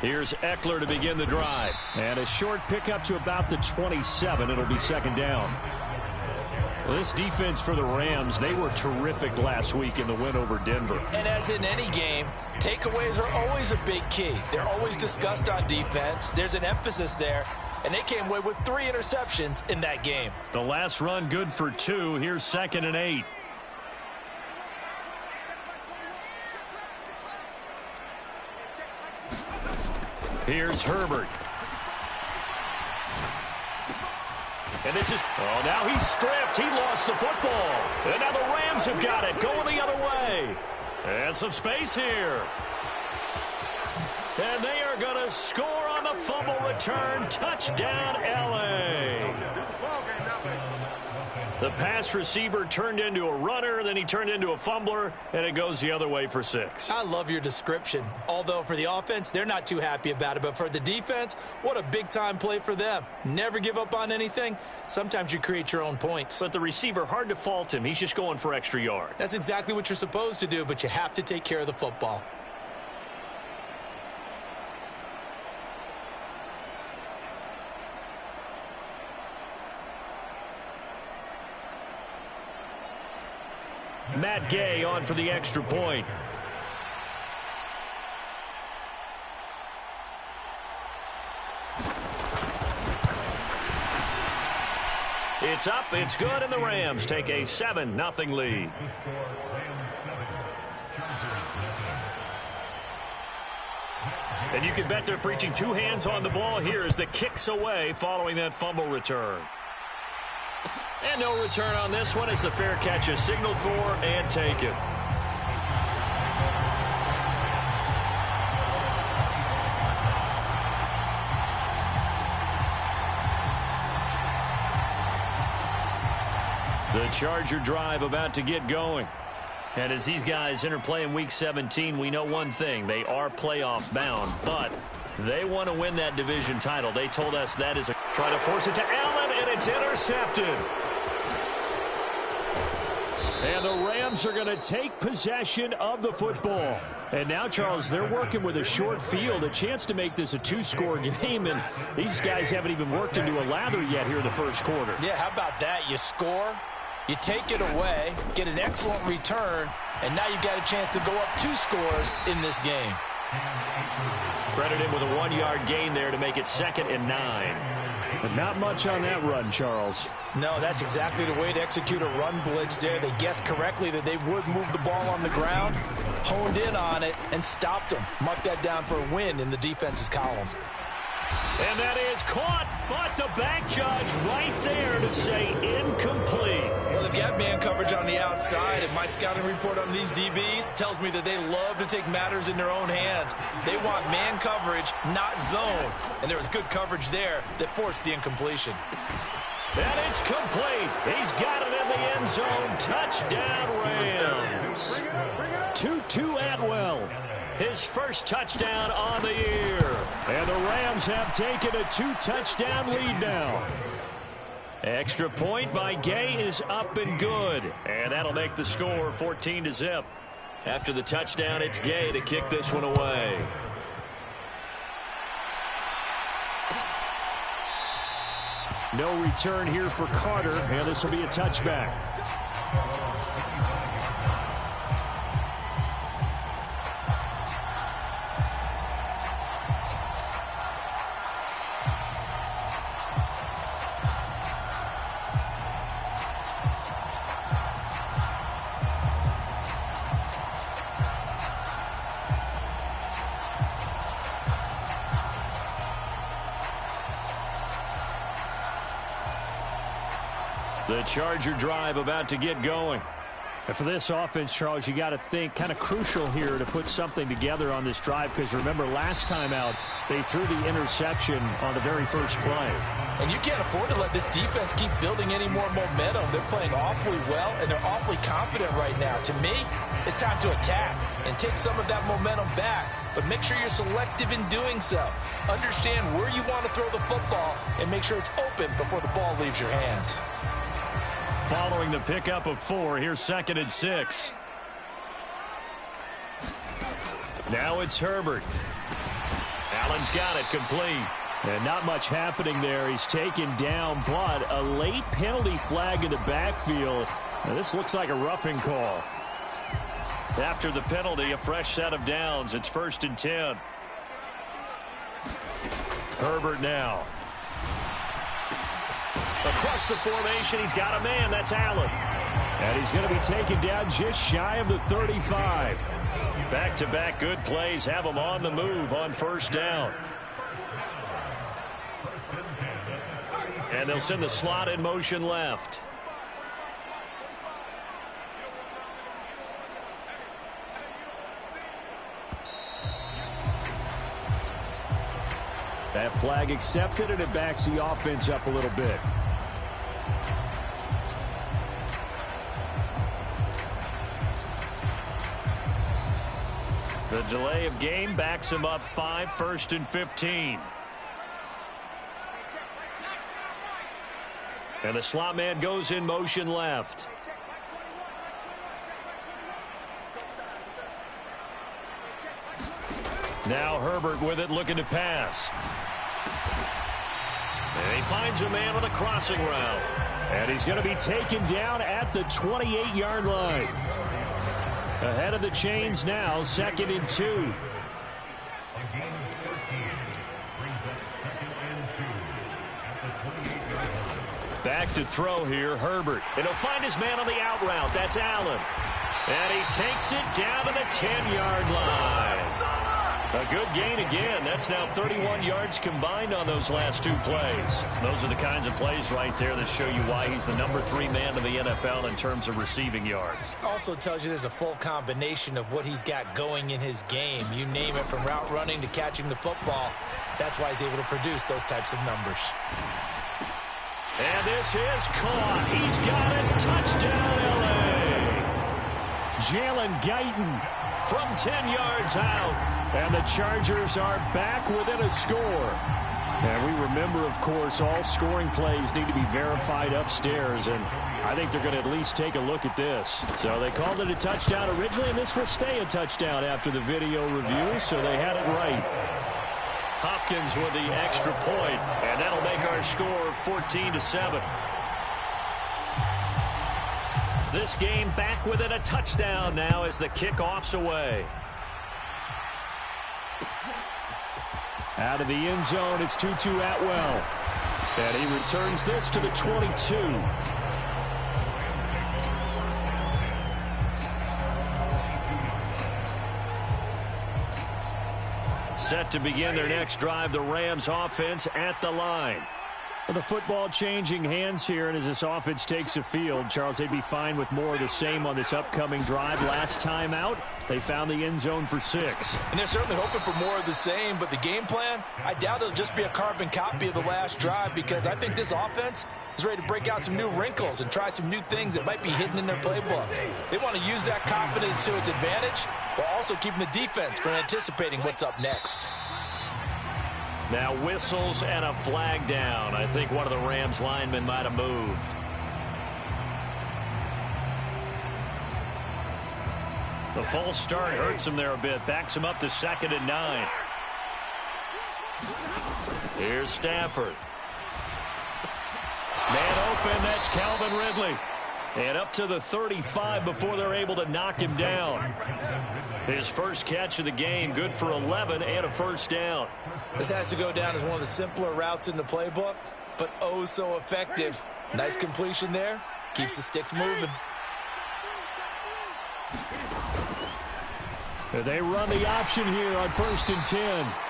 Here's Eckler to begin the drive. And a short pickup to about the 27. It'll be second down. Well, this defense for the Rams, they were terrific last week in the win over Denver. And as in any game, takeaways are always a big key. They're always discussed on defense. There's an emphasis there. And they came away with 3 interceptions in that game. The last run good for 2. Here's 2nd and 8. Here's Herbert. And this is, oh, now he's stripped. He lost the football. And now the Rams have got it, going the other way. And some space here. And they are going to score on the fumble return. Touchdown, L.A. The pass receiver turned into a runner, then he turned into a fumbler, and it goes the other way for 6. I love your description. Although for the offense, they're not too happy about it. But for the defense, what a big-time play for them. Never give up on anything. Sometimes you create your own points. But the receiver, hard to fault him. He's just going for extra yard. That's exactly what you're supposed to do, but you have to take care of the football. Matt Gay on for the extra point. It's up, it's good, and the Rams take a 7-0 lead. And you can bet they're preaching 2 hands on the ball here as the kicks away following that fumble return. And no return on this one as the fair catch is signaled for and taken. The Charger drive about to get going. And as these guys interplay in Week 17, we know one thing. They are playoff bound, but they want to win that division title. They told us that is a try to force it to Allen, and it's intercepted. And the Rams are going to take possession of the football. And now, Charles, they're working with a short field, a chance to make this a 2-score game, and these guys haven't even worked into a lather yet here in the first quarter. Yeah, how about that? You score, you take it away, get an excellent return, and now you've got a chance to go up 2 scores in this game. Credit him with a 1-yard gain there to make it 2nd and 9. But not much on that run, Charles. No, that's exactly the way to execute a run blitz there. They guessed correctly that they would move the ball on the ground, honed in on it, and stopped them. Mark that down for a win in the defense's column. And that is caught, but the back judge right there to say incomplete. Well, they've got man coverage on the outside, and my scouting report on these DBs tells me that they love to take matters in their own hands. They want man coverage, not zone. And there was good coverage there that forced the incompletion. And it's complete. He's got it in the end zone. Touchdown, Rams. 2-2 Atwell. His first touchdown on the year. And the Rams have taken a 2-touchdown lead now. Extra point by Gay is up and good. And that'll make the score 14-0. After the touchdown, it's Gay to kick this one away. No return here for Carter, and this will be a touchback. The Charger drive about to get going. And for this offense, Charles, you got to think kind of crucial here to put something together on this drive, because remember last time out they threw the interception on the very first play. And you can't afford to let this defense keep building any more momentum. They're playing awfully well, and they're awfully confident right now. To me, it's time to attack and take some of that momentum back. But make sure you're selective in doing so. Understand where you want to throw the football and make sure it's open before the ball leaves your hands. Following the pickup of 4, here's 2nd and 6. Now it's Herbert. Allen's got it complete. And not much happening there. He's taken down, but a late penalty flag in the backfield. Now, this looks like a roughing call. After the penalty, a fresh set of downs. It's 1st and 10. Herbert now. Across the formation, he's got a man. That's Allen. And he's going to be taken down just shy of the 35. Back-to-back good plays have him on the move on 1st down. And they'll send the slot in motion left. That flag accepted, and it backs the offense up a little bit. The delay of game backs him up 5, 1st and 15. And the slot man goes in motion left. Now Herbert with it, looking to pass. And he finds a man on a crossing route. And he's going to be taken down at the 28-yard line. Ahead of the chains now, 2nd and 2. Back to throw here, Herbert. And he'll find his man on the out route. That's Allen. And he takes it down to the 10-yard line. A good gain again. That's now 31 yards combined on those last 2 plays. Those are the kinds of plays right there that show you why he's the number 3 man in the NFL in terms of receiving yards. Also tells you there's a full combination of what he's got going in his game. You name it, from route running to catching the football. That's why he's able to produce those types of numbers. And this is caught. He's got it. Touchdown, L.A. Jalen Guyton from 10 yards out. And the Chargers are back within a score. And we remember, of course, all scoring plays need to be verified upstairs. And I think they're going to at least take a look at this. So they called it a touchdown originally, and this will stay a touchdown after the video review. So they had it right. Hopkins with the extra point, and that'll make our score 14-7. This game back within a touchdown now as the kickoff's away. Out of the end zone, it's Tutu Atwell. And he returns this to the 22. Set to begin their next drive, the Rams offense at the line. Well, the football changing hands here, and as this offense takes the field, Charles, they'd be fine with more of the same on this upcoming drive. Last time out, they found the end zone for 6. And they're certainly hoping for more of the same, but the game plan, I doubt it'll just be a carbon copy of the last drive, because I think this offense is ready to break out some new wrinkles and try some new things that might be hidden in their playbook. They want to use that confidence to its advantage, while also keeping the defense from anticipating what's up next. Now whistles and a flag down. I think one of the Rams linemen might have moved. The false start hurts him there a bit. Backs him up to 2nd and 9. Here's Stafford. Man open. That's Calvin Ridley. And up to the 35 before they're able to knock him down. His first catch of the game, good for 11 and a 1st down. This has to go down as one of the simpler routes in the playbook, but oh so effective. Nice completion there. Keeps the sticks moving. They run the option here on 1st and 10.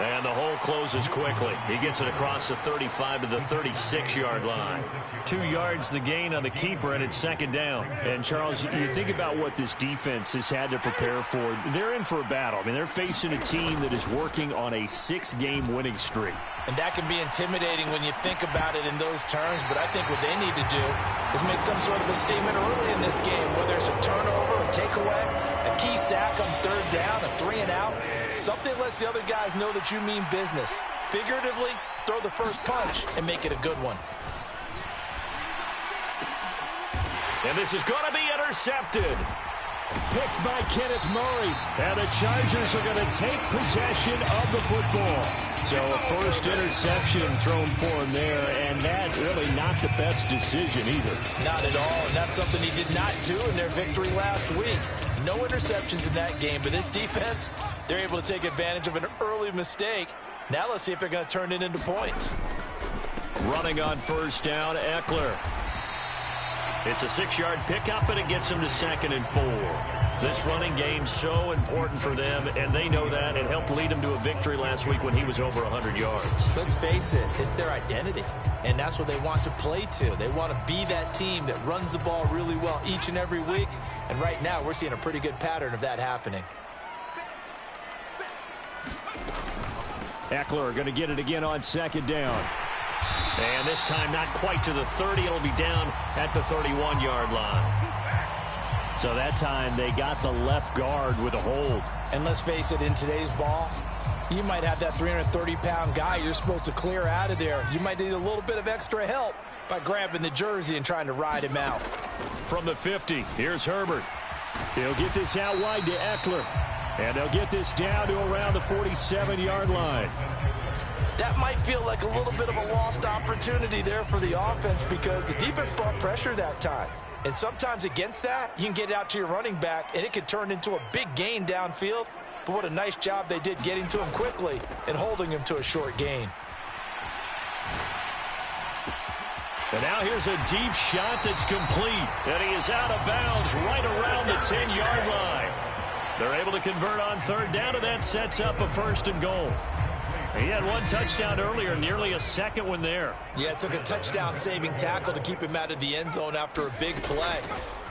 And the hole closes quickly. He gets it across the 35 to the 36-yard line. 2 yards the gain on the keeper, and it's 2nd down. And, Charles, you think about what this defense has had to prepare for. They're in for a battle. I mean, they're facing a team that is working on a 6-game winning streak. And that can be intimidating when you think about it in those terms, but I think what they need to do is make some sort of a statement early in this game, whether it's a turnover, a takeaway, a key sack on 3rd down, a 3 and out. Something that lets the other guys know that you mean business. Figuratively, throw the first punch and make it a good one. And this is going to be intercepted. Picked by Kenneth Murray. And the Chargers are going to take possession of the football. So a first interception thrown for him there, and that really not the best decision either. Not at all, and that's something he did not do in their victory last week. No interceptions in that game, but this defense, they're able to take advantage of an early mistake. Now let's see if they're going to turn it into points. Running on first down, Eckler. It's a 6-yard pickup, and it gets him to 2nd and 4. This running game so important for them, and they know that. It helped lead them to a victory last week when he was over 100 yards. Let's face it, it's their identity, and that's what they want to play to. They want to be that team that runs the ball really well each and every week, and right now we're seeing a pretty good pattern of that happening. Eckler going to get it again on 2nd down. And this time not quite to the 30. It'll be down at the 31-yard line. So that time they got the left guard with a hold. And let's face it, in today's ball, you might have that 330-pound guy you're supposed to clear out of there. You might need a little bit of extra help by grabbing the jersey and trying to ride him out. From the 50, here's Herbert. He'll get this out wide to Eckler. And they'll get this down to around the 47-yard line. That might feel like a little bit of a lost opportunity there for the offense because the defense brought pressure that time. And sometimes against that, you can get it out to your running back, and it could turn into a big gain downfield. But what a nice job they did getting to him quickly and holding him to a short gain. And now here's a deep shot that's complete. And he is out of bounds right around the 10-yard line. They're able to convert on 3rd down, and that sets up a 1st and goal. He had one touchdown earlier, nearly a second one there. Yeah, it took a touchdown-saving tackle to keep him out of the end zone after a big play.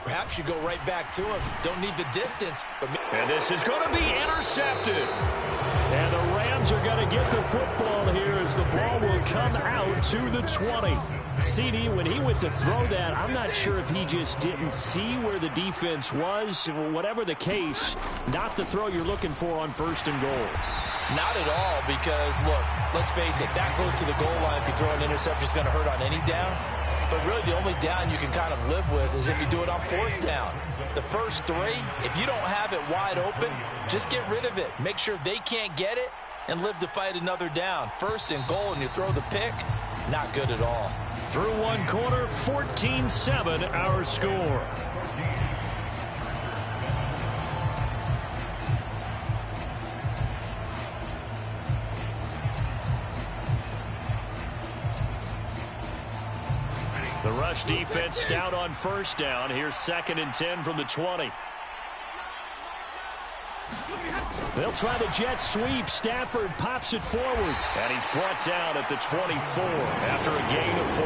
Perhaps you go right back to him. Don't need the distance. And this is going to be intercepted. And the Rams are going to get the football here as the ball will come out to the 20. CD, when he went to throw that, I'm not sure if he just didn't see where the defense was. Whatever the case, not the throw you're looking for on 1st and goal. Not at all, because, look, let's face it, that close to the goal line, if you throw an interception, it's going to hurt on any down. But really, the only down you can kind of live with is if you do it on 4th down. The first 3, if you don't have it wide open, just get rid of it. Make sure they can't get it and live to fight another down. 1st and goal, and you throw the pick, not good at all. Through one quarter, 14-7 our score. The rush defense stout on 1st down. Here's 2nd and 10 from the 20. They'll try the jet sweep. Stafford pops it forward. And he's brought down at the 24 after a gain of 4.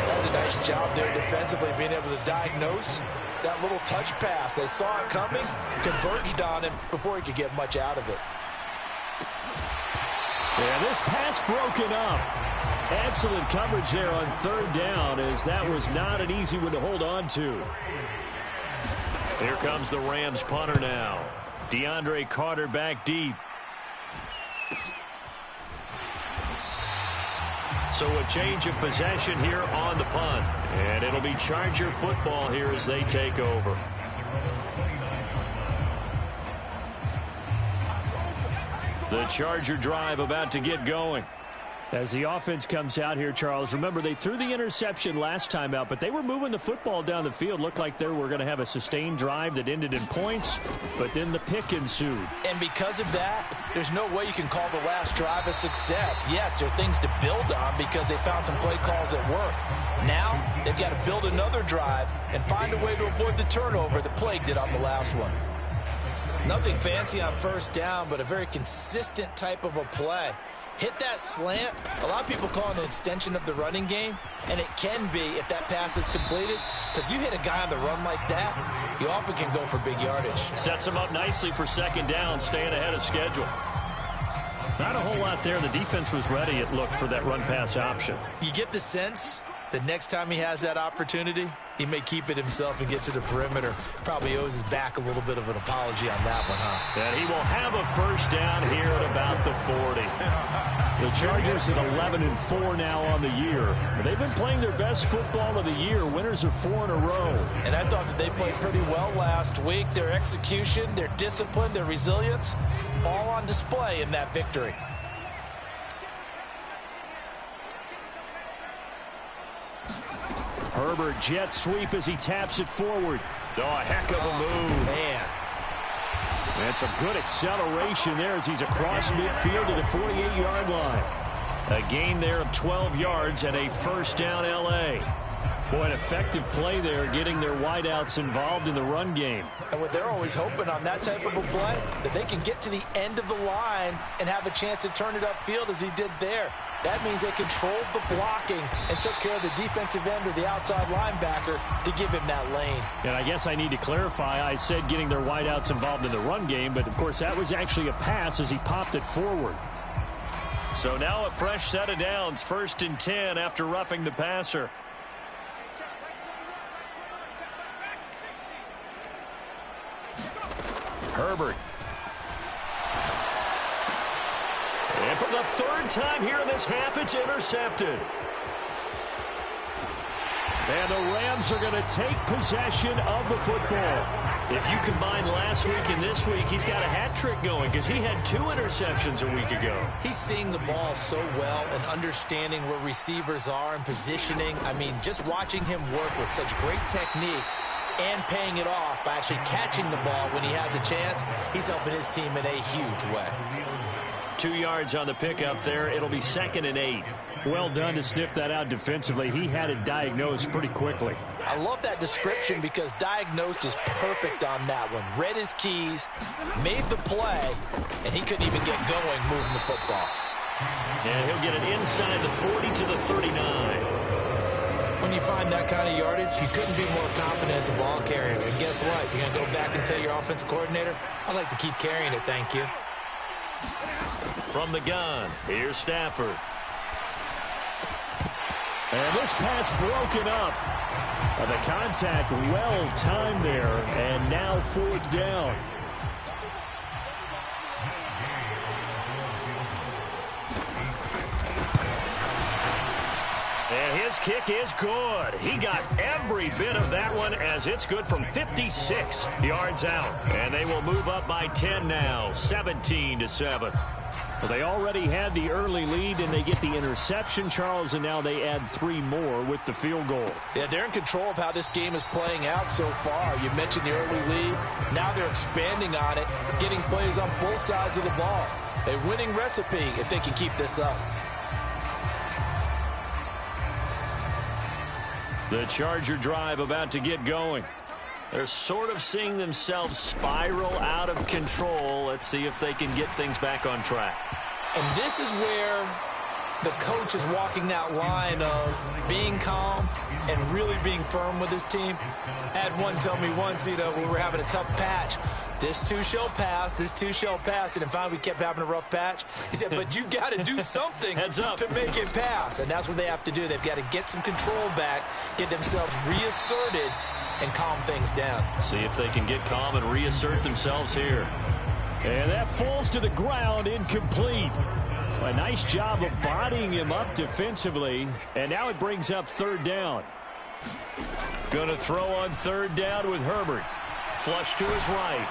That's a nice job there defensively, being able to diagnose that little touch pass. They saw it coming, converged on him before he could get much out of it. Yeah, this pass broken up. Excellent coverage there on 3rd down, as that was not an easy one to hold on to. Here comes the Rams punter now. DeAndre Carter back deep. So a change of possession here on the punt. And it'll be Charger football here as they take over. The Charger drive about to get going. As the offense comes out here, Charles, remember they threw the interception last time out, but they were moving the football down the field. Looked like they were going to have a sustained drive that ended in points, but then the pick ensued. And because of that, there's no way you can call the last drive a success. Yes, there are things to build on because they found some play calls that work. Now, they've got to build another drive and find a way to avoid the turnover that plagued it on the last one. Nothing fancy on 1st down, but a very consistent type of a play. Hit that slant. A lot of people call it an extension of the running game, and it can be if that pass is completed, because you hit a guy on the run like that, he often can go for big yardage. Sets him up nicely for 2nd down, staying ahead of schedule. Not a whole lot there. The defense was ready, it looked, for that run-pass option. You get the sense that next time he has that opportunity, he may keep it himself and get to the perimeter. Probably owes his back a little bit of an apology on that one, huh? And he will have a 1st down here at about the 40. The Chargers at 11-4 now on the year. They've been playing their best football of the year. Winners of 4 in a row. And I thought that they played pretty well last week. Their execution, their discipline, their resilience, all on display in that victory. Herbert jet sweep as he taps it forward. Oh, a heck of a move. Man. And some good acceleration there as he's across midfield to the 48-yard line. A gain there of 12 yards and a first down L.A. Boy, an effective play there, getting their wideouts involved in the run game. And what they're always hoping on that type of a play, that they can get to the end of the line and have a chance to turn it upfield as he did there. That means they controlled the blocking and took care of the defensive end or the outside linebacker to give him that lane. And I guess I need to clarify, I said getting their wideouts involved in the run game, but of course that was actually a pass as he popped it forward. So now a fresh set of downs, 1st and 10 after roughing the passer. Herbert. And for the 3rd time here in this half, it's intercepted. And the Rams are going to take possession of the football. If you combine last week and this week, he's got a hat trick going because he had 2 interceptions a week ago. He's seeing the ball so well and understanding where receivers are and positioning. I mean, just watching him work with such great technique and paying it off by actually catching the ball when he has a chance, he's helping his team in a huge way. 2 yards on the pickup there. It'll be 2nd and 8. Well done to sniff that out defensively. He had it diagnosed pretty quickly. I love that description because diagnosed is perfect on that one. Read his keys, made the play, and he couldn't even get going moving the football. And he'll get it inside the 40 to the 39. When you find that kind of yardage, you couldn't be more confident as a ball carrier. And guess what? You're going to go back and tell your offensive coordinator, I'd like to keep carrying it, thank you. From the gun, here's Stafford. And this pass broken up. The contact well timed there, and now 4th down. And his kick is good. He got every bit of that one as it's good from 56 yards out. And they will move up by 10 now, 17-7. Well, they already had the early lead, and they get the interception, Charles, and now they add 3 more with the field goal. Yeah, they're in control of how this game is playing out so far. You mentioned the early lead. Now they're expanding on it, getting plays on both sides of the ball. A winning recipe if they can keep this up. The Charger drive about to get going. They're sort of seeing themselves spiral out of control. Let's see if they can get things back on track. And this is where the coach is walking that line of being calm and really being firm with his team. I had one tell me once, we were having a tough patch. This too shall pass, this too shall pass. And finally we kept having a rough patch. He said, but you got to do something to make it pass. And that's what they have to do. They've got to get some control back, get themselves reasserted, and calm things down. See if they can get calm and reassert themselves here. And that falls to the ground, incomplete. A nice job of bodying him up defensively. And now it brings up 3rd down. Going to throw on 3rd down with Herbert. Flush to his right.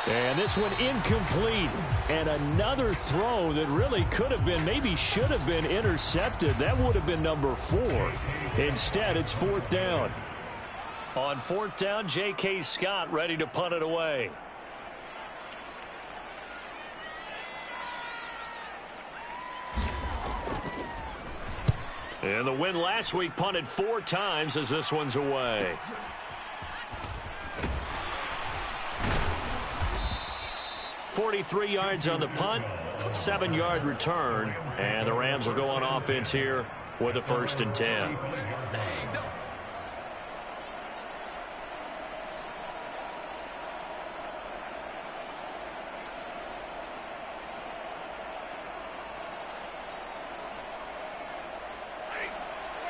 And this one incomplete. And another throw that really could have been, maybe should have been intercepted. That would have been number 4. Instead, it's 4th down. On 4th down, J.K. Scott ready to punt it away. And the win last week punted 4 times as this one's away. .43 yards on the punt, 7-yard return, and the Rams will go on offense here with a 1st and 10.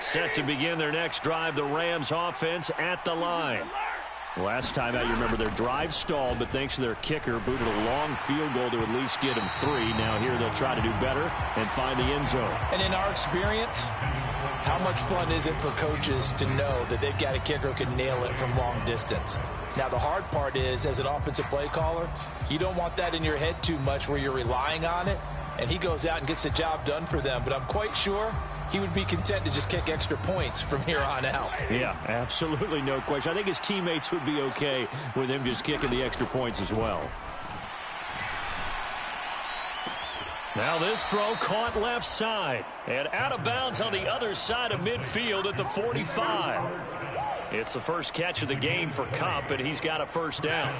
Set to begin their next drive, the Rams offense at the line. Last time out, you remember their drive stalled, but thanks to their kicker, booted a long field goal to at least get them 3. Now here they'll try to do better and find the end zone. And in our experience, how much fun is it for coaches to know that they've got a kicker who can nail it from long distance? Now, the hard part is, as an offensive play caller, you don't want that in your head too much where you're relying on it, and he goes out and gets the job done for them. But I'm quite sure he would be content to just kick extra points from here on out. Yeah, absolutely no question. I think his teammates would be okay with him just kicking the extra points as well. Now this throw caught left side and out of bounds on the other side of midfield at the 45. It's the first catch of the game for Kupp, and he's got a first down.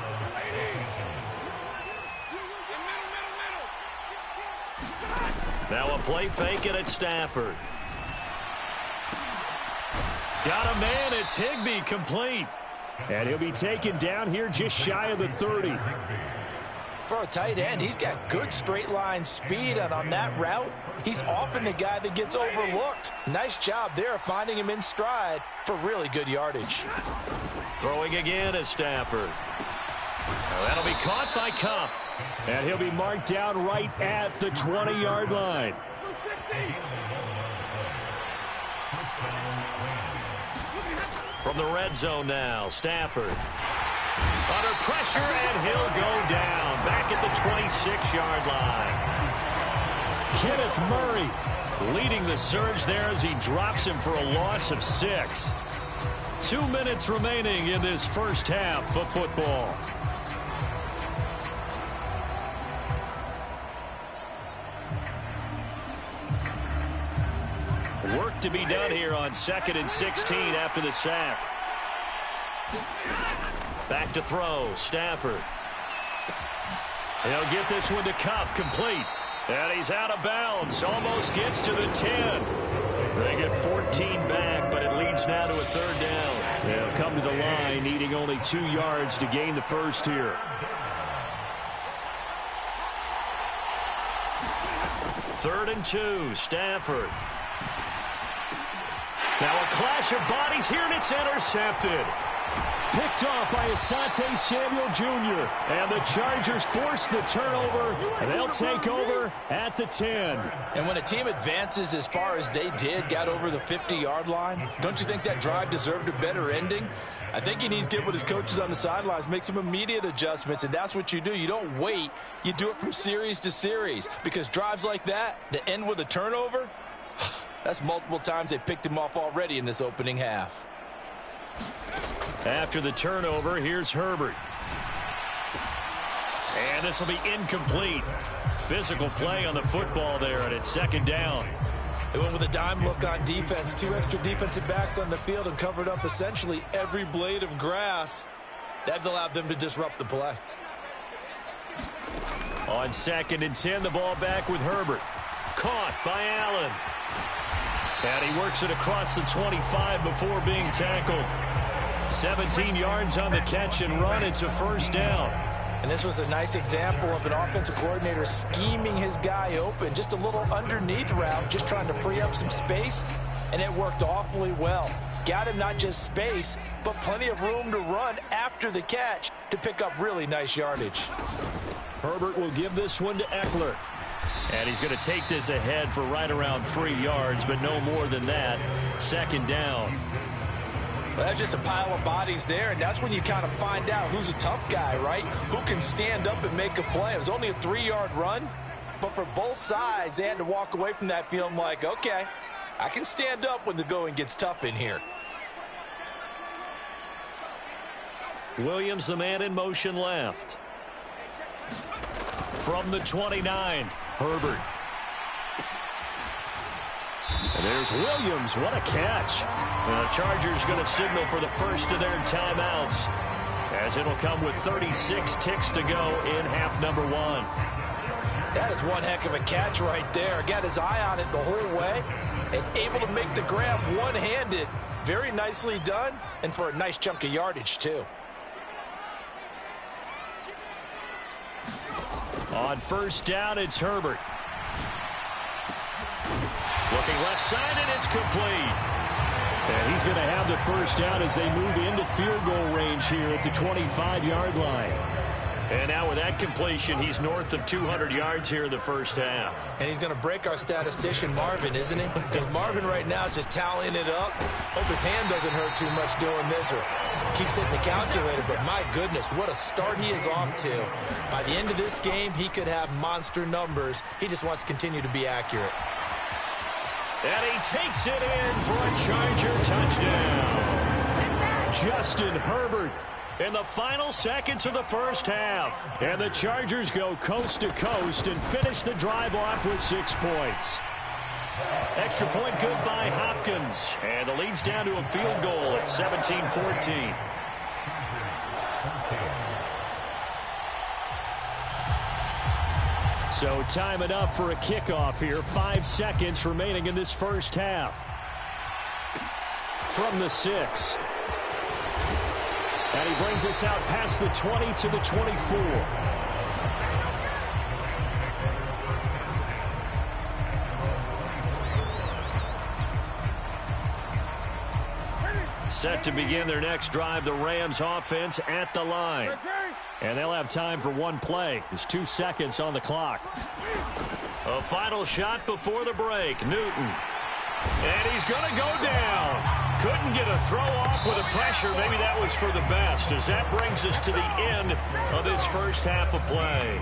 Now a play fake it at Stafford. Got a man, it's Higbee, complete. And he'll be taken down here just shy of the 30. For a tight end, he's got good straight line speed, and on that route, he's often the guy that gets overlooked. Nice job there finding him in stride for really good yardage. Throwing again is Stafford. Now that'll be caught by Kupp. And he'll be marked down right at the 20-yard line. From the red zone now, Stafford. Under pressure, and he'll go down. Back at the 26-yard line. Kenneth Murray leading the surge there as he drops him for a loss of 6. 2 minutes remaining in this first half of football. Work to be done here on 2nd and 16 after the sack. Back to throw, Stafford. He'll get this one to Kupp, complete. And he's out of bounds, almost gets to the 10. They get 14 back, but it leads now to a 3rd down. They'll come to the line, needing only 2 yards to gain the first here. 3rd and 2, Stafford. Now a clash of bodies here, and it's intercepted. Picked off by Asante Samuel Jr. And the Chargers force the turnover, and they'll take over at the 10. And when a team advances as far as they did, got over the 50-yard line, don't you think that drive deserved a better ending? I think he needs to get with his coaches on the sidelines, make some immediate adjustments, and that's what you do. You don't wait. You do it from series to series, because drives like that end with a turnover, that's multiple times they picked him off already in this opening half. After the turnover, here's Herbert. And this will be incomplete. Physical play on the football there, and it's 2nd down. They went with a dime look on defense. 2 extra defensive backs on the field and covered up essentially every blade of grass. That allowed them to disrupt the play. On 2nd and 10, the ball back with Herbert. Caught by Allen. And he works it across the 25 before being tackled. 17 yards on the catch and run. It's a 1st down. And this was a nice example of an offensive coordinator scheming his guy open. Just a little underneath route, just trying to free up some space, and it worked awfully well. Got him not just space, but plenty of room to run after the catch to pick up really nice yardage. Herbert will give this one to Eckler. And he's going to take this ahead for right around 3 yards, but no more than that. 2nd down. Well, that's just a pile of bodies there, and that's when you kind of find out who's a tough guy, right? Who can stand up and make a play. It was only a 3-yard run, but for both sides, they had to walk away from that feeling like, okay, I can stand up when the going gets tough in here. Williams, the man in motion left. From the 29, Herbert. And there's Williams. What a catch. The Chargers going to signal for the first of their timeouts, as it'll come with 36 ticks to go in half number 1. That is one heck of a catch right there. Got his eye on it the whole way and able to make the grab one-handed. Very nicely done, and for a nice chunk of yardage, too. On 1st down, it's Herbert. Looking left side, and it's complete. And he's going to have the first down as they move into field goal range here at the 25-yard line. And now with that completion, he's north of 200 yards here in the first half. And he's going to break our statistician Marvin, isn't he? Because Marvin right now is just tallying it up. Hope his hand doesn't hurt too much doing this or keeps hitting the calculator. But my goodness, what a start he is off to. By the end of this game, he could have monster numbers. He just wants to continue to be accurate. And he takes it in for a Charger touchdown. Justin Herbert in the final seconds of the first half. And the Chargers go coast to coast and finish the drive off with 6 points. Extra point good by Hopkins. And the lead's down to a field goal at 17-14. So time enough for a kickoff here. 5 seconds remaining in this first half. From the 6. And he brings us out past the 20 to the 24. Set to begin their next drive, the Rams offense at the line. And they'll have time for one play. There's 2 seconds on the clock. A final shot before the break. Newton. And he's going to go down. Couldn't get a throw off with the pressure. Maybe that was for the best, as that brings us to the end of this first half of play.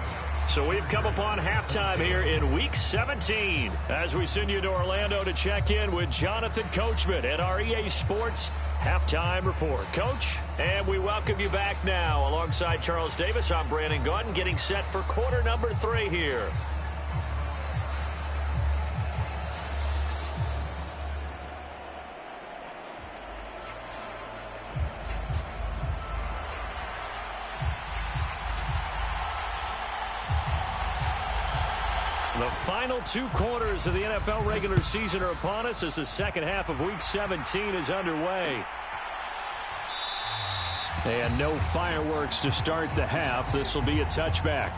So we've come upon halftime here in Week 17 as we send you to Orlando to check in with Jonathan Coachman at our EA Sports Halftime Report. Coach, and we welcome you back now. Alongside Charles Davis, I'm Brandon Gaudin, getting set for quarter number 3 here. The final 2 quarters of the NFL regular season are upon us as the second half of Week 17 is underway. And no fireworks to start the half. This will be a touchback.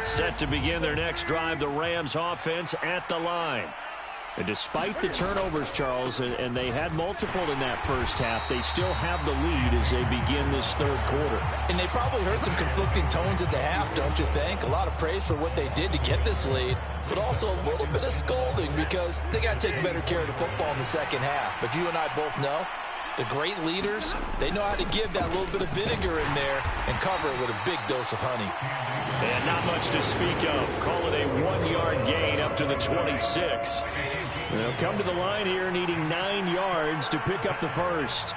Set to begin their next drive, the Rams offense at the line. And despite the turnovers, Charles, and they had multiple in that first half, they still have the lead as they begin this third quarter. And they probably heard some conflicting tones at the half, don't you think? A lot of praise for what they did to get this lead, but also a little bit of scolding because they got to take better care of the football in the second half. But you and I both know the great leaders, they know how to give that little bit of vinegar in there and cover it with a big dose of honey. And not much to speak of. Call it a 1-yard gain up to the 26. They'll come to the line here needing 9 yards to pick up the first.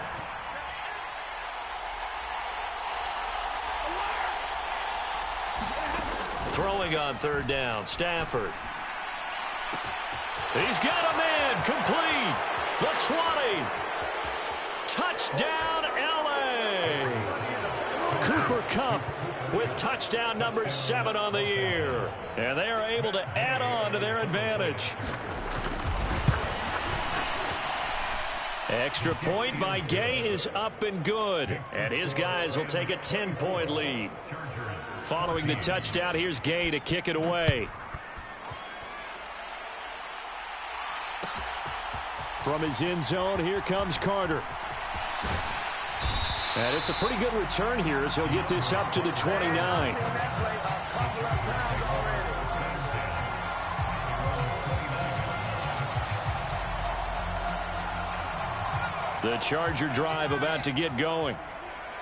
Throwing on third down, Stafford. He's got a man, complete. The 20. Touchdown, L.A. Cooper Kupp with touchdown number 7 on the year. And they are able to add on to their advantage. Extra point by Gay is up and good. And his guys will take a 10-point lead. Following the touchdown, here's Gay to kick it away. From his end zone, here comes Carter. And it's a pretty good return here as he'll get this up to the 29. The Charger drive about to get going.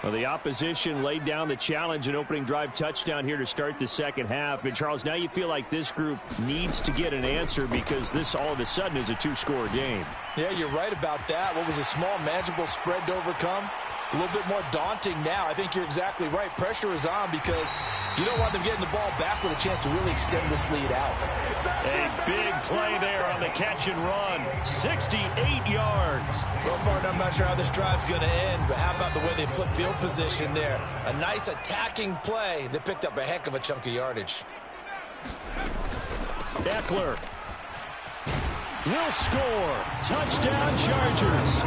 Well, the opposition laid down the challenge and opening drive touchdown here to start the second half. And, Charles, now you feel like this group needs to get an answer because this all of a sudden is a 2-score game. Yeah, you're right about that. What was a small, manageable spread to overcome? A little bit more daunting now. I think you're exactly right. Pressure is on because you don't want them getting the ball back with a chance to really extend this lead out. A big play there on the catch and run. 68 yards. Well, partner, I'm not sure how this drive's going to end, but how about the way they flip field position there? A nice attacking play that picked up a heck of a chunk of yardage. Eckler will score. Touchdown, Chargers.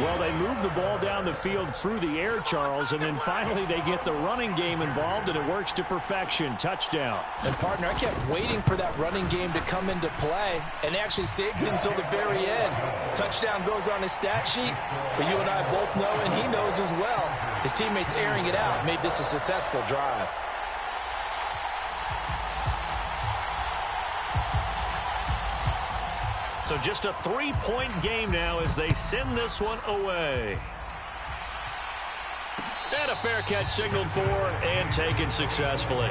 Well, they move the ball down the field through the air, Charles, and then finally they get the running game involved, and it works to perfection. Touchdown. And, partner, I kept waiting for that running game to come into play, and actually saved it until the very end. Touchdown goes on his stat sheet, but you and I both know, and he knows as well, his teammates airing it out made this a successful drive. So just a 3-point game now as they send this one away. And a fair catch signaled for and taken successfully.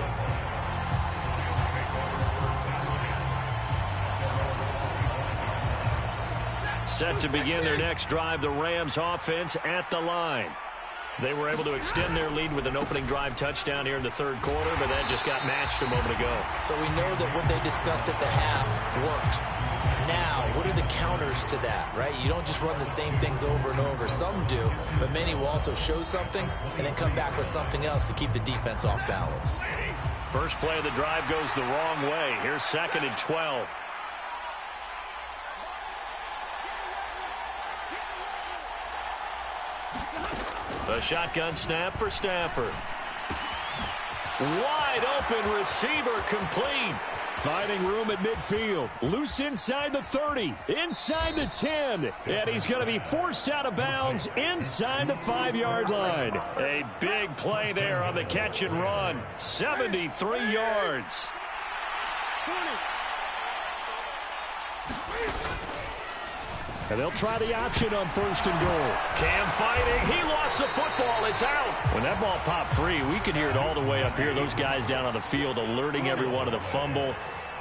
Set to begin their next drive, the Rams offense at the line. They were able to extend their lead with an opening drive touchdown here in the third quarter, but that just got matched a moment ago. So we know that what they discussed at the half worked. Now, what are the counters to that, right? You don't just run the same things over and over. Some do, but many will also show something and then come back with something else to keep the defense off balance. First play of the drive goes the wrong way. Here's 2nd and 12. A shotgun snap for Stafford. Wide open receiver complete. Finding room at midfield. Loose inside the 30. Inside the 10. And he's going to be forced out of bounds inside the 5-yard line. A big play there on the catch and run. 73 yards. 20. And they'll try the option on 1st and goal. Cam fighting. He lost the football. It's out. When that ball popped free, we could hear it all the way up here. Those guys down on the field alerting everyone of the fumble.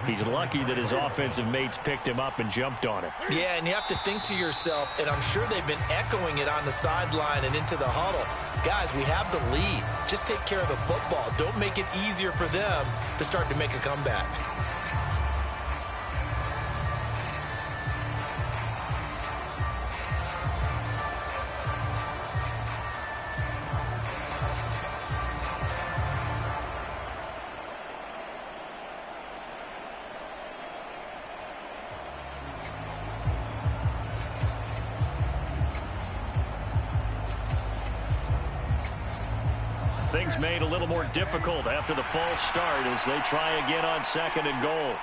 He's lucky that his offensive mates picked him up and jumped on it. Yeah, and you have to think to yourself, and I'm sure they've been echoing it on the sideline and into the huddle. Guys, we have the lead. Just take care of the football. Don't make it easier for them to start to make a comeback. Things made a little more difficult after the false start as they try again on 2nd and goal.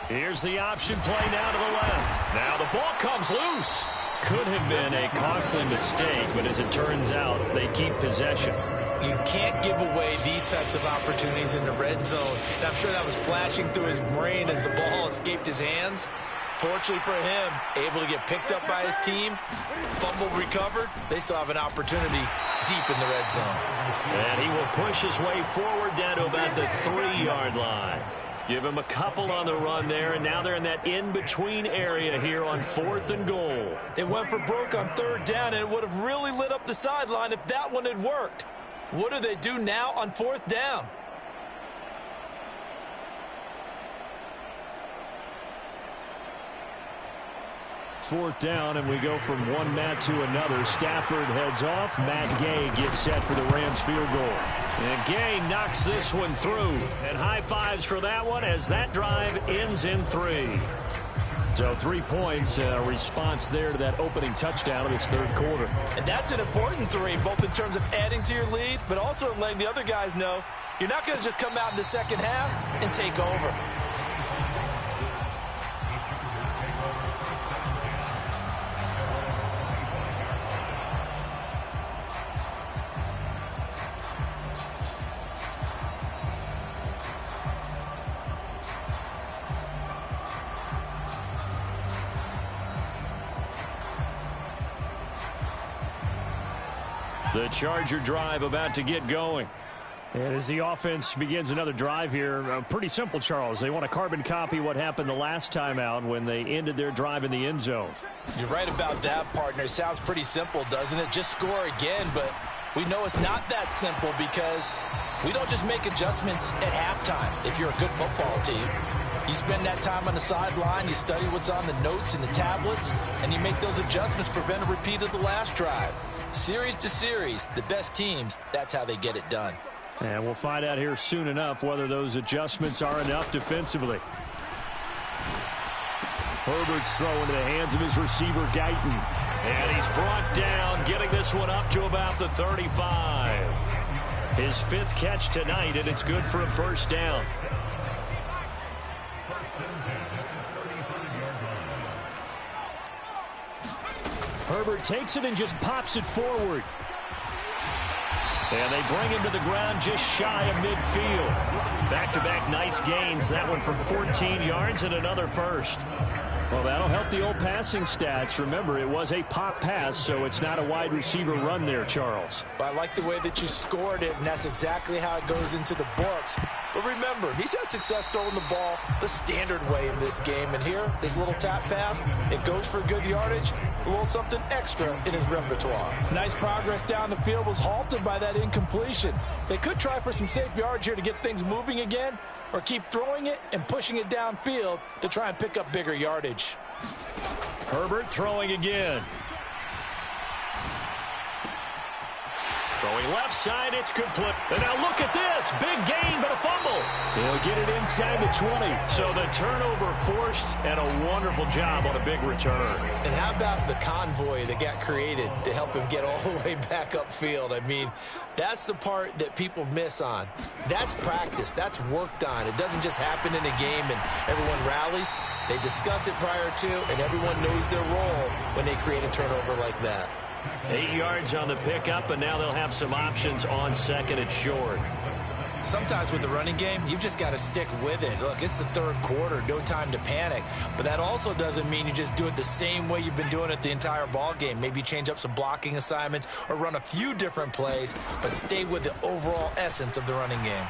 Here's the option play now to the left. Now the ball comes loose. Could have been a costly mistake, but as it turns out, they keep possession. You can't give away these types of opportunities in the red zone. And I'm sure that was flashing through his brain as the ball escaped his hands. Fortunately for him, able to get picked up by his team, fumble recovered. They still have an opportunity deep in the red zone. And he will push his way forward down to about the 3-yard line. Give him a couple on the run there, and now they're in that in-between area here on 4th and goal. They went for broke on 3rd down, and it would have really lit up the sideline if that one had worked. What do they do now on 4th down? Fourth down, and we go from one mat to another. Stafford heads off. Matt Gay gets set for the Rams field goal. And Gay knocks this one through. And high fives for that one as that drive ends in 3. So 3 points, response there to that opening touchdown of this third quarter. And that's an important 3, both in terms of adding to your lead, but also letting the other guys know you're not going to just come out in the second half and take over. The Charger drive about to get going. And as the offense begins another drive here, pretty simple, Charles. They want to carbon copy what happened the last time out when they ended their drive in the end zone. You're right about that, partner. Sounds pretty simple, doesn't it? Just score again, but we know it's not that simple because we don't just make adjustments at halftime if you're a good football team. You spend that time on the sideline, you study what's on the notes and the tablets, and you make those adjustments to prevent a repeat of the last drive. Series to series, the best teams, that's how they get it done. And we'll find out here soon enough whether those adjustments are enough defensively. Herbert's throw into the hands of his receiver, Guyton. And he's brought down, getting this one up to about the 35. His 5th catch tonight, and it's good for a first down. Herbert takes it and just pops it forward. And they bring him to the ground just shy of midfield. Back-to-back nice gains. That one for 14 yards and another first. Well, that'll help the old passing stats. Remember, it was a pop pass, so it's not a wide receiver run there, Charles. I like the way that you scored it, and that's exactly how it goes into the books. But remember, he's had success throwing the ball the standard way in this game. And here, this little tap pass, it goes for good yardage, a little something extra in his repertoire. Nice progress down the field, was halted by that incompletion. They could try for some safe yards here to get things moving again, or keep throwing it and pushing it downfield to try and pick up bigger yardage. Herbert throwing again. Throwing left side, it's complete. And now look at this. Big gain, but a fumble. He'll get it inside the 20. So the turnover forced, and a wonderful job on a big return. And how about the convoy that got created to help him get all the way back upfield? I mean, that's the part that people miss on. That's practice. That's worked on. It doesn't just happen in a game and everyone rallies. They discuss it prior to, and everyone knows their role when they create a turnover like that. 8 yards on the pickup, and now they'll have some options on second and short. Sometimes with the running game, you've just got to stick with it. Look, it's the third quarter, no time to panic. But that also doesn't mean you just do it the same way you've been doing it the entire ball game. Maybe change up some blocking assignments or run a few different plays, but stay with the overall essence of the running game.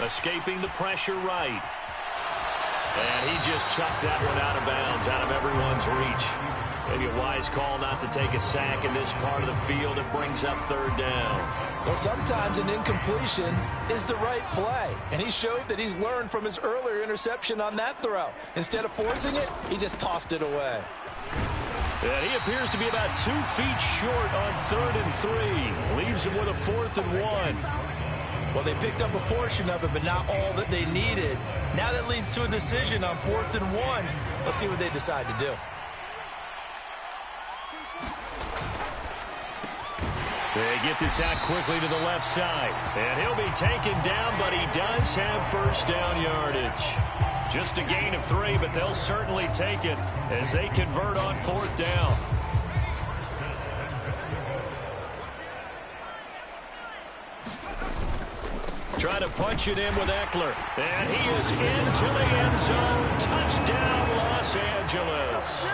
Escaping the pressure right. And he just chucked that one out of bounds, out of everyone's reach. Maybe a wise call not to take a sack in this part of the field. It brings up third down. Well, sometimes an incompletion is the right play. And he showed that he's learned from his earlier interception on that throw. Instead of forcing it, he just tossed it away. And he appears to be about 2 feet short on 3rd and 3. Leaves him with a 4th and 1. Well, they picked up a portion of it, but not all that they needed. Now that leads to a decision on 4th and 1. Let's see what they decide to do. They get this out quickly to the left side. And he'll be taken down, but he does have first down yardage. Just a gain of 3, but they'll certainly take it as they convert on 4th down. Trying to punch it in with Eckler. And he is into the end zone. Touchdown, Los Angeles.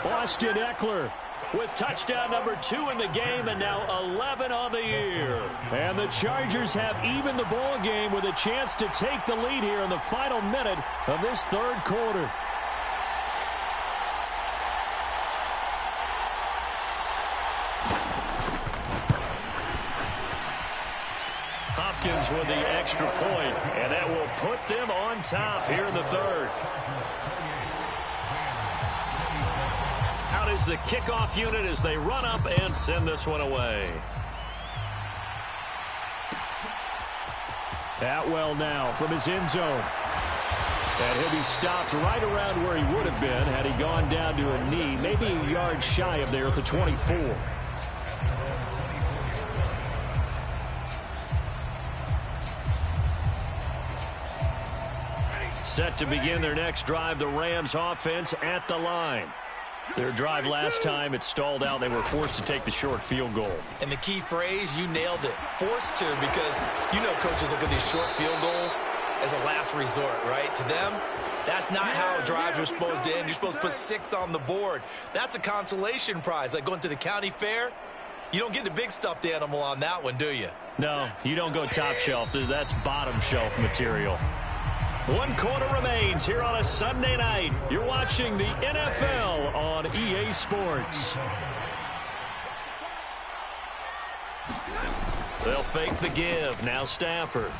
Austin Eckler with touchdown number 2 in the game, and now 11 on the year. And the Chargers have evened the ball game with a chance to take the lead here in the final minute of this third quarter. Hopkins with the extra point, and that will put them on top here in the third. Out is the kickoff unit as they run up and send this one away. Atwell now from his end zone. And he'll be stopped right around where he would have been had he gone down to a knee, maybe a yard shy of there at the 24. Set to begin their next drive, the Rams offense at the line. Their drive last time, it stalled out. They were forced to take the short field goal. And the key phrase, you nailed it. Forced to, because you know coaches look at these short field goals as a last resort, right? To them, that's not how drives are supposed to end. You're supposed to put 6 on the board. That's a consolation prize. Like going to the county fair, you don't get the big stuffed animal on that one, do you? No, you don't go top shelf. That's bottom shelf material. 1 quarter remains here on a Sunday night. You're watching the NFL on EA Sports. They'll fake the give. Now Stafford.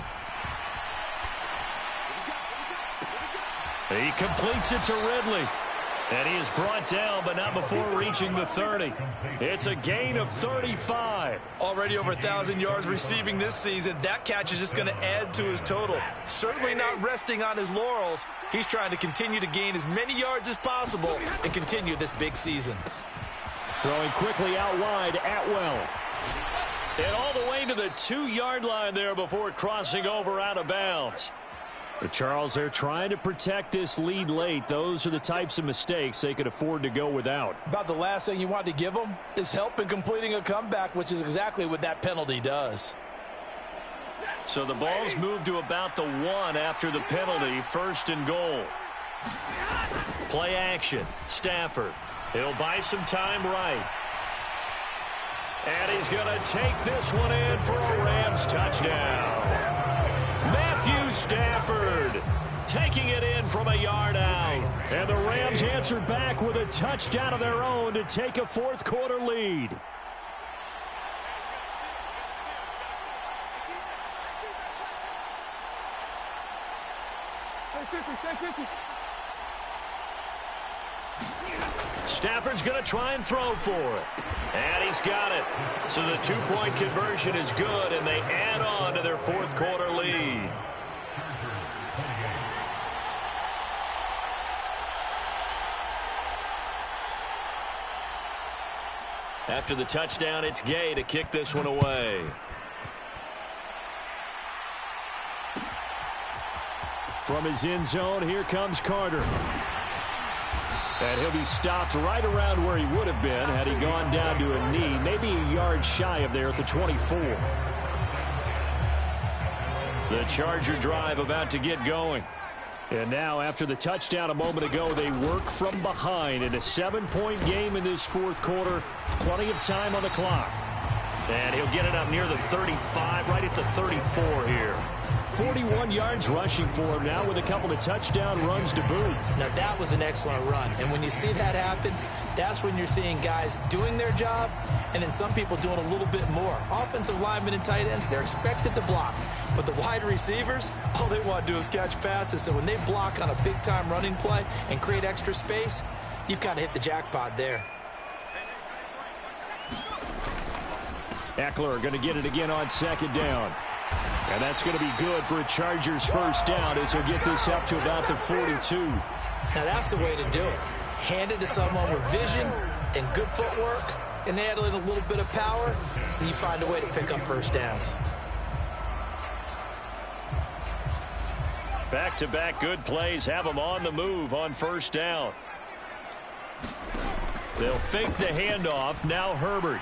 He completes it to Ridley. And he is brought down, but not before reaching the 30. It's a gain of 35. Already over 1,000 yards receiving this season. That catch is just going to add to his total. Certainly not resting on his laurels. He's trying to continue to gain as many yards as possible and continue this big season. Throwing quickly out wide, Atwell. And all the way to the 2-yard line there before crossing over out of bounds. But Charles, they're trying to protect this lead late. Those are the types of mistakes they could afford to go without. About the last thing you want to give them is help in completing a comeback, which is exactly what that penalty does. So the ball's moved to about the 1 after the penalty, 1st and goal. Play action, Stafford. He'll buy some time right. And he's going to take this one in for a Rams touchdown. Matthew Stafford taking it in from a yard out. And the Rams answer back with a touchdown of their own to take a 4th quarter lead. Stafford's going to try and throw for it. And he's got it. So the 2-point conversion is good, and they add on to their 4th quarter lead. After the touchdown, it's Gay to kick this one away. From his end zone, here comes Carter. And he'll be stopped right around where he would have been had he gone down to a knee, maybe a yard shy of there at the 24. The Charger drive about to get going. And now, after the touchdown a moment ago, they work from behind in a 7-point game in this 4th quarter. Plenty of time on the clock. And he'll get it up near the 35, right at the 34 here. 41 yards rushing for him now with a couple of touchdown runs to boot. Now, that was an excellent run. And when you see that happen, that's when you're seeing guys doing their job and then some people doing a little bit more. Offensive linemen and tight ends, they're expected to block. But the wide receivers, all they want to do is catch passes. So when they block on a big-time running play and create extra space, you've kind of hit the jackpot there. Eckler going to get it again on 2nd down. And that's going to be good for a Chargers 1st down as he'll get this up to about the 42. Now that's the way to do it. Hand it to someone with vision and good footwork and add in a little bit of power, and you find a way to pick up 1st downs. Back-to-back good plays have them on the move on 1st down. They'll fake the handoff. Now Herbert.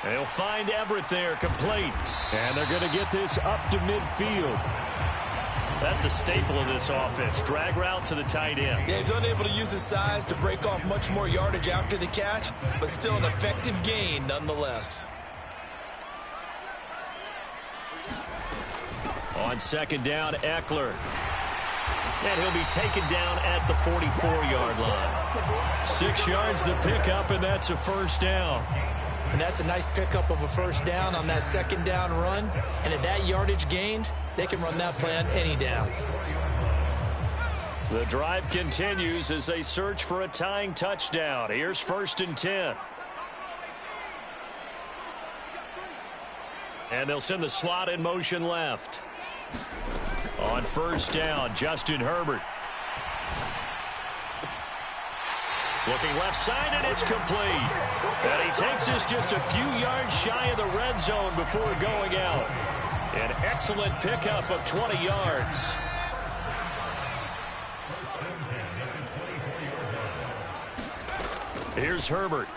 They'll find Everett there, complete. And they're going to get this up to midfield. That's a staple of this offense. Drag route to the tight end. Yeah, he's unable to use his size to break off much more yardage after the catch, but still an effective gain nonetheless. On 2nd down, Eckler. And he'll be taken down at the 44-yard line. 6 yards the pickup, and that's a 1st down. And that's a nice pickup of a 1st down on that 2nd down run. And at that yardage gained, they can run that play on any down. The drive continues as they search for a tying touchdown. Here's 1st and 10. And they'll send the slot in motion left. On 1st down, Justin Herbert. Looking left side, and it's complete. And he takes this just a few yards shy of the red zone before going out. An excellent pickup of 20 yards. Here's Herbert.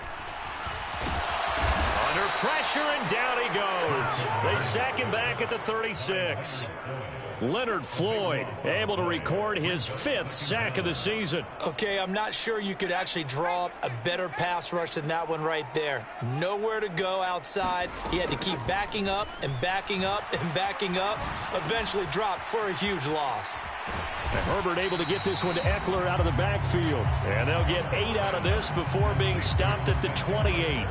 Under pressure, and down he goes. They sack him back at the 36. Leonard Floyd able to record his 5th sack of the season. Okay, I'm not sure you could actually draw up a better pass rush than that one right there. Nowhere to go outside. He had to keep backing up and backing up and backing up. Eventually dropped for a huge loss. And Herbert able to get this one to Eckler out of the backfield. And they'll get 8 out of this before being stopped at the 28.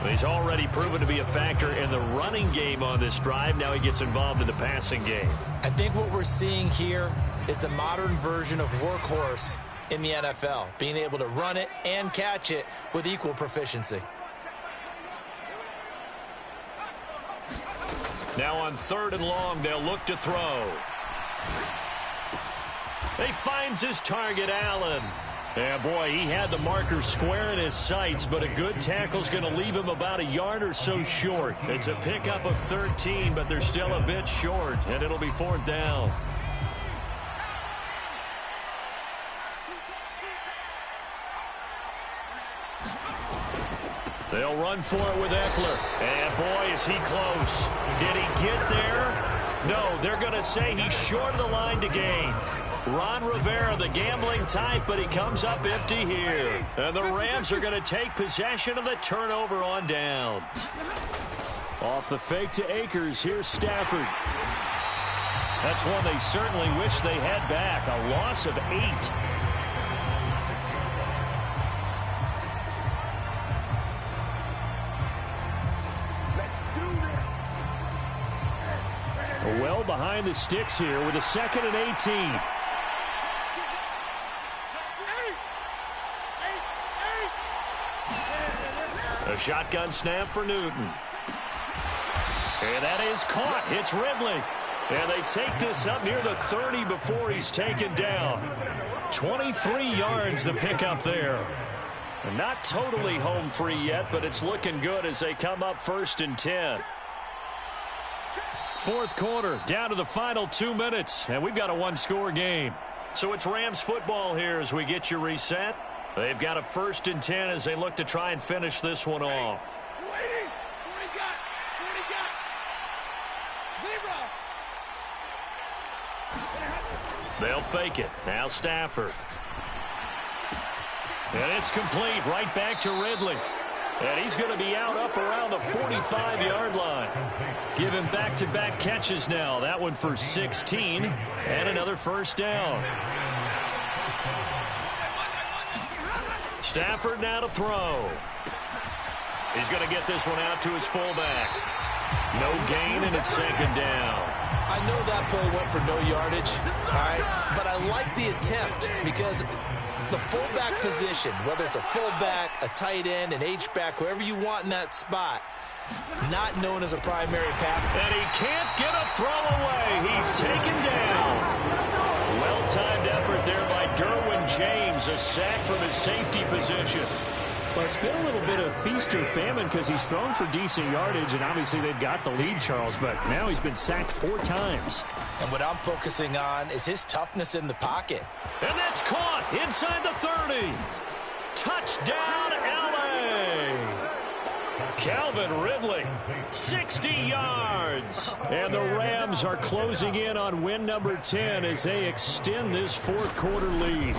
He's already proven to be a factor in the running game on this drive. Now he gets involved in the passing game. I think what we're seeing here is the modern version of workhorse in the NFL, being able to run it and catch it with equal proficiency. Now on 3rd and long, they'll look to throw. He finds his target, Allen. Yeah, boy, he had the marker square in his sights, but a good tackle's going to leave him about a yard or so short. It's a pickup of 13, but they're still a bit short, and it'll be 4th down. They'll run for it with Eckler. And, boy, is he close. Did he get there? No, they're going to say he's short of the line to gain. Ron Rivera, the gambling type, but he comes up empty here. And the Rams are going to take possession of the turnover on downs. Off the fake to Akers, here's Stafford. That's one they certainly wish they had back. A loss of 8. Well behind the sticks here with a 2nd and 18. A shotgun snap for Newton. And that is caught. It's Ridley. And they take this up near the 30 before he's taken down. 23 yards the pickup there. And not totally home free yet, but it's looking good as they come up 1st and 10. 4th quarter, down to the final 2 minutes, and we've got a 1-score game. So it's Rams football here as we get you reset. They've got a 1st and 10 as they look to try and finish this one off. They'll fake it. Now Stafford. And it's complete right back to Ridley. And he's going to be out up around the 45-yard line. Give him back-to-back catches now. That one for 16 and another 1st down. Stafford now to throw. He's going to get this one out to his fullback. No gain, and it's 2nd down. I know that play went for no yardage, all right, but I like the attempt because the fullback position, whether it's a fullback, a tight end, an H-back, whoever you want in that spot, not known as a primary pass. And he can't get a throw away. He's taken down. Well-timed effort there by Derwin James, a sack from his safety position. Well, it's been a little bit of feast or famine because he's thrown for decent yardage, and obviously they've got the lead, Charles, but now he's been sacked 4 times. And what I'm focusing on is his toughness in the pocket. And that's caught inside the 30. Touchdown, L.A. Calvin Ridley, 60 yards. And the Rams are closing in on win number 10 as they extend this 4th quarter lead.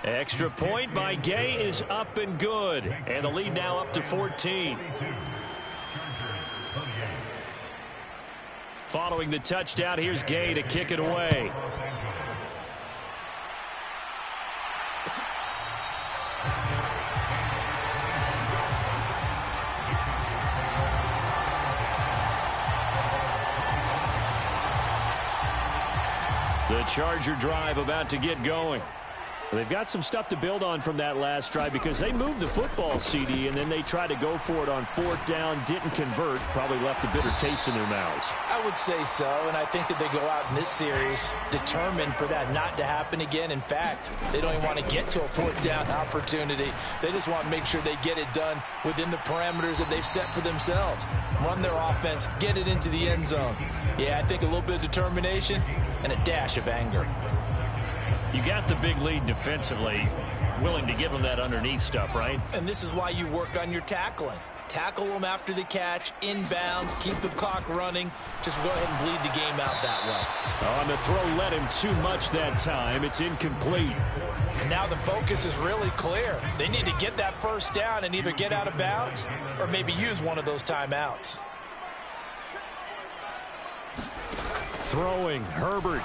Extra point by Gay is up and good. And the lead now up to 14. Following the touchdown, here's Gay to kick it away. The Charger drive about to get going. They've got some stuff to build on from that last drive because they moved the football, CD, and then they tried to go for it on 4th down, didn't convert, probably left a bitter taste in their mouths. I would say so, and I think that they go out in this series determined for that not to happen again. In fact, they don't even want to get to a 4th down opportunity. They just want to make sure they get it done within the parameters that they've set for themselves. Run their offense, get it into the end zone. Yeah, I think a little bit of determination and a dash of anger. You got the big lead defensively, willing to give them that underneath stuff, right? And this is why you work on your tackling. Tackle them after the catch, inbounds, keep the clock running. Just go ahead and bleed the game out that way. On the throw, led him too much that time. It's incomplete. And now the focus is really clear. They need to get that 1st down and either get out of bounds or maybe use one of those timeouts. Throwing, Herbert.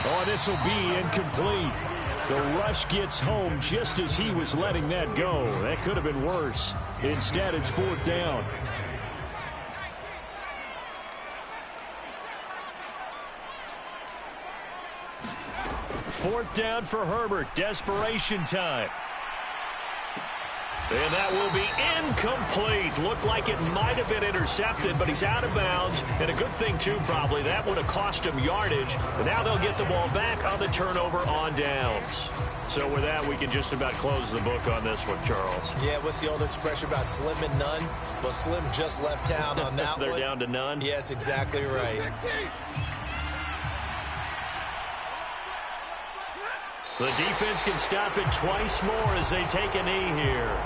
Oh, this will be incomplete. The rush gets home just as he was letting that go. That could have been worse. Instead, it's 4th down. 4th down for Herbert. Desperation time. And that will be incomplete. Looked like it might have been intercepted, but he's out of bounds. And a good thing, too, probably. That would have cost him yardage. But now they'll get the ball back on the turnover on downs. So with that, we can just about close the book on this one, Charles. Yeah, what's the old expression about slim and none? Well, Slim just left town on that They're one. down to none? Yes, exactly right. The defense can stop it twice more as they take a knee here.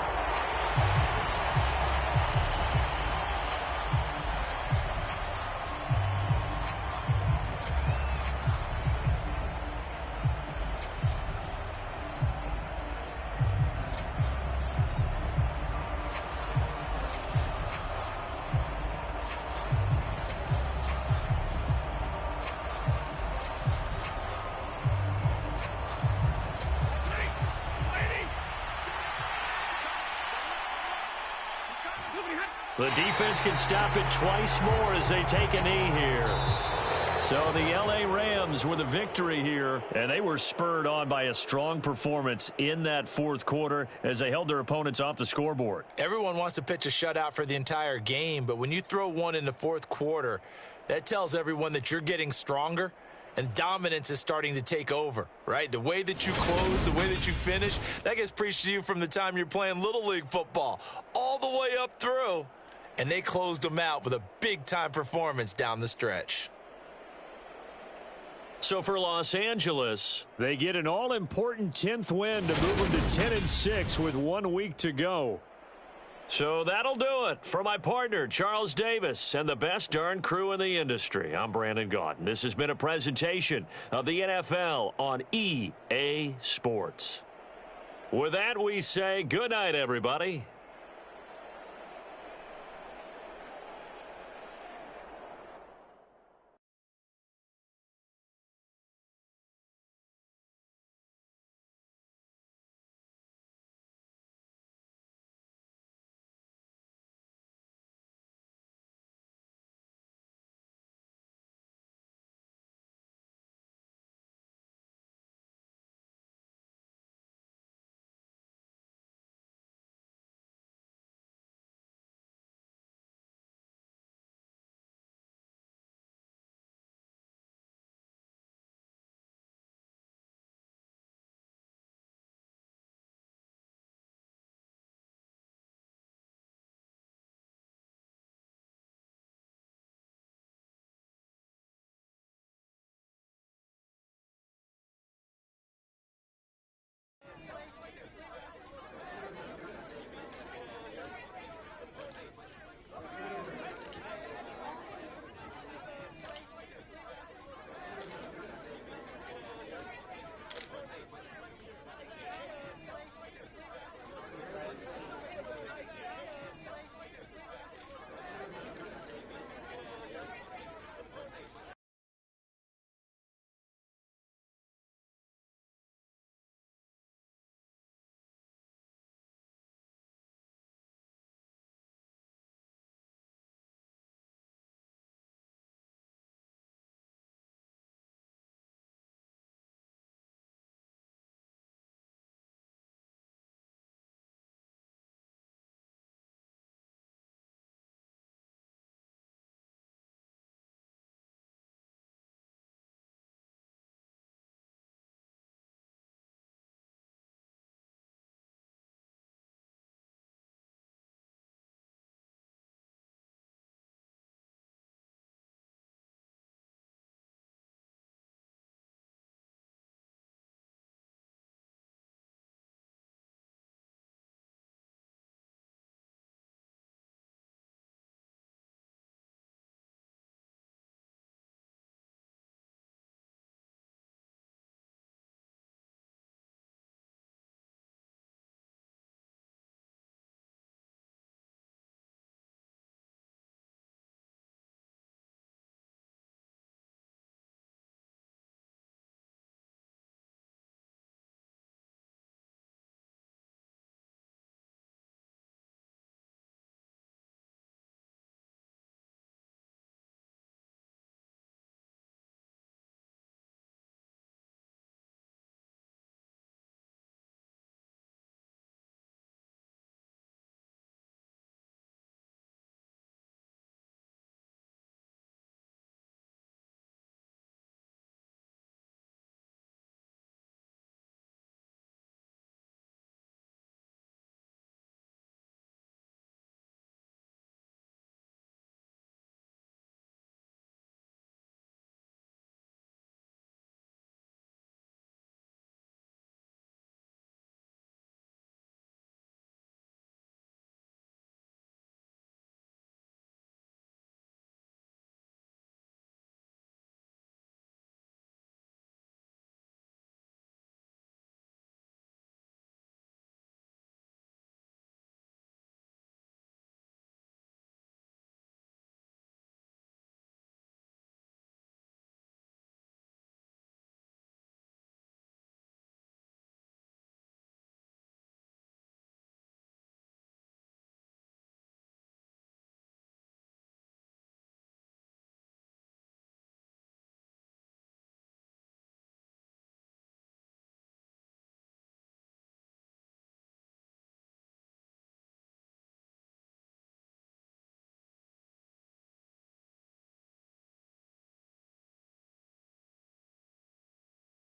The defense can stop it twice more as they take a knee here. So the L.A. Rams with a victory here, and they were spurred on by a strong performance in that 4th quarter as they held their opponents off the scoreboard. Everyone wants to pitch a shutout for the entire game, but when you throw one in the 4th quarter, that tells everyone that you're getting stronger and dominance is starting to take over, right? The way that you close, the way that you finish, that gets preached to you from the time you're playing Little League football all the way up through. And they closed them out with a big-time performance down the stretch. So for Los Angeles, they get an all-important 10th win to move them to 10-6 with 1 week to go. So that'll do it. For my partner, Charles Davis, and the best darn crew in the industry, I'm Brandon Gaudin. This has been a presentation of the NFL on EA Sports. With that, we say good night, everybody.